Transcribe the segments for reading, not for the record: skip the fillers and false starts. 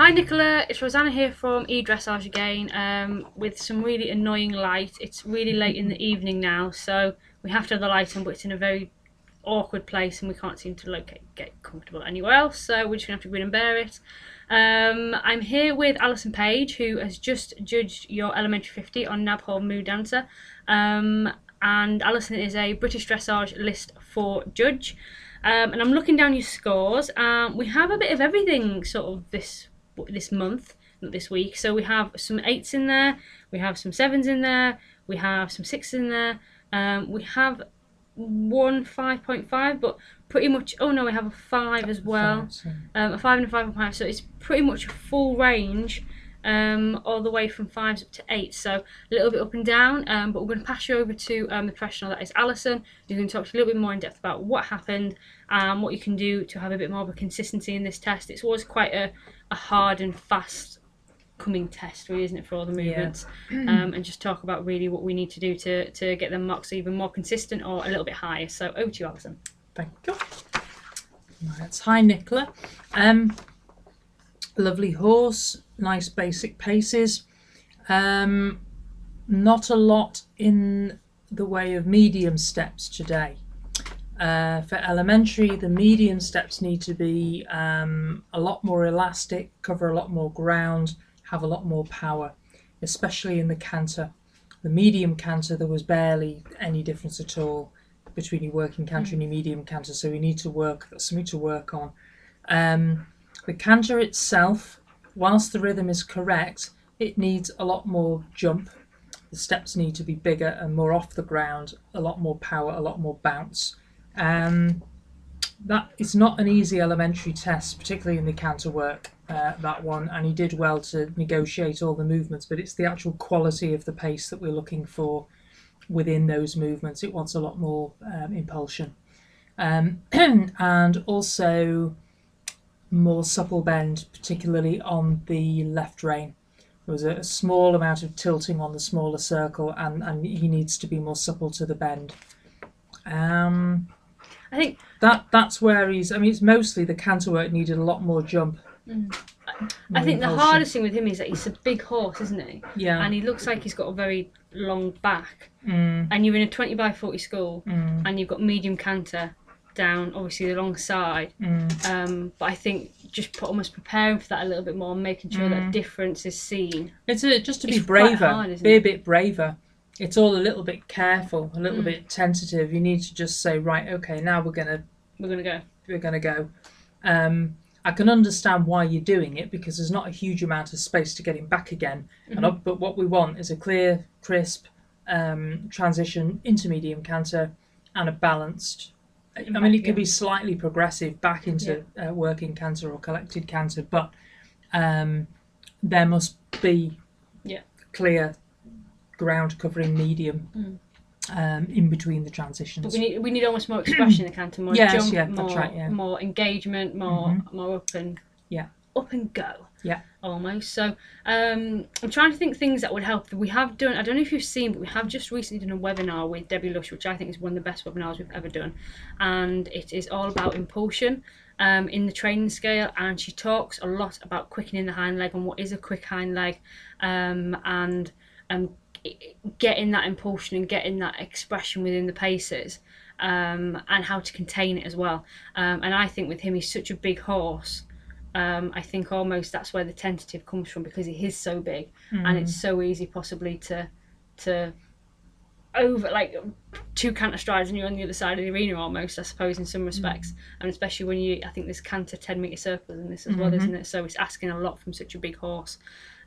Hi Nicola, it's Rosanna here from eDressage again, with some really annoying light. It's really late in the evening now, so we have to have the light on, but it's in a very awkward place and we can't seem to get comfortable anywhere else, so we're just gonna have to grin and bear it. I'm here with Alison Page, who has just judged your Elementary 50 on Nabhall Mood Dancer, and Alison is a British Dressage List 4 judge. And I'm looking down your scores. We have a bit of everything sort of this month, not this week. So we have some 8s in there, we have some 7s in there, we have some 6s in there. We have one 5.5, but pretty much, oh no, we have a 5 as well. A 5 and a 5.5, so it's pretty much a full range, all the way from 5s up to 8s, so a little bit up and down, but we're going to pass you over to the professional, that is Alison, who's going to talk to you a little bit more in depth about what happened and what you can do to have a bit more of a consistency in this test. It's always quite a hard and fast coming test, really, isn't it, for all the movements? And just talk about really what we need to do to get them marks even more consistent or a little bit higher. So over to you, Alison. Thank you. Right. Hi Nicola. Lovely horse, nice basic paces. Not a lot in the way of medium steps today. For elementary, the medium steps need to be a lot more elastic, cover a lot more ground, have a lot more power, especially in the canter. The medium canter, there was barely any difference at all between your working canter and your medium canter, so we need to work, that's something to work on. The canter itself, whilst the rhythm is correct, it needs a lot more jump. The steps need to be bigger and more off the ground, a lot more power, a lot more bounce. That is not an easy elementary test, particularly in the canter work, that one, and he did well to negotiate all the movements, but it's the actual quality of the pace that we're looking for within those movements. It wants a lot more impulsion, and also more supple bend, particularly on the left rein. There was a small amount of tilting on the smaller circle, and he needs to be more supple to the bend. I think that's where he's. I mean, it's mostly the canter work needed a lot more jump. I think the hardest thing with him is that he's a big horse, isn't he? Yeah. And he looks like he's got a very long back. And you're in a 20 by 40 school, and you've got medium canter down, obviously the long side. But I think just almost preparing for that a little bit more, and making sure that difference is seen. It's just to be braver, be a bit braver. It's all a little bit careful, a little bit tentative. You need to just say, right, okay, now we're gonna go. I can understand why you're doing it, because there's not a huge amount of space to get him back again. But what we want is a clear, crisp transition into medium canter and a balanced. I mean, it could be slightly progressive back into working canter or collected canter, but there must be clear ground covering medium in between the transitions. But we need almost more expression in the canter, more jump, more engagement, more up and go. Yeah. Almost. So I'm trying to think things that would help. We have done, I don't know if you've seen, but we have just recently done a webinar with Debbie Lush, which I think is one of the best webinars we've ever done. And it is all about impulsion in the training scale. And she talks a lot about quickening the hind leg and what is a quick hind leg, and getting that impulsion and getting that expression within the paces, and how to contain it as well. And I think with him, he's such a big horse. I think almost that's where the tentative comes from, because he is so big, and it's so easy possibly to over, like, two canter strides and you're on the other side of the arena almost, I suppose, in some respects. And especially when I think there's canter 10-metre circles in this as well, isn't it? So it's asking a lot from such a big horse,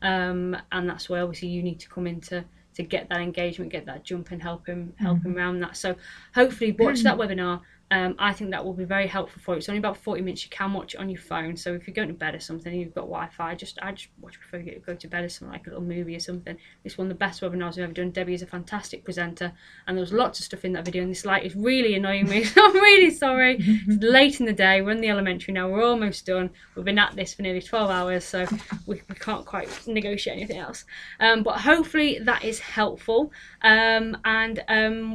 and that's where obviously you need to come in to get that engagement, get that jump, and help him around that. So hopefully watch that webinar. I think that will be very helpful for you. It's only about 40 minutes. You can watch it on your phone. So if you're going to bed or something and you've got Wi-Fi, I just watch before you go to bed or something, like a little movie or something. It's one of the best webinars I've ever done. Debbie is a fantastic presenter, and there was lots of stuff in that video, and this light is really annoying me. So I'm really sorry. It's late in the day. We're in the elementary now. We're almost done. We've been at this for nearly 12 hours, so we can't quite negotiate anything else. But hopefully that is helpful. And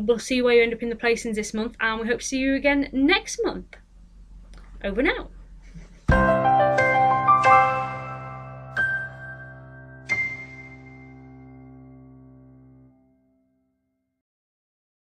we'll see where you end up in the placings this month, and we hope to see you again next month. Over now.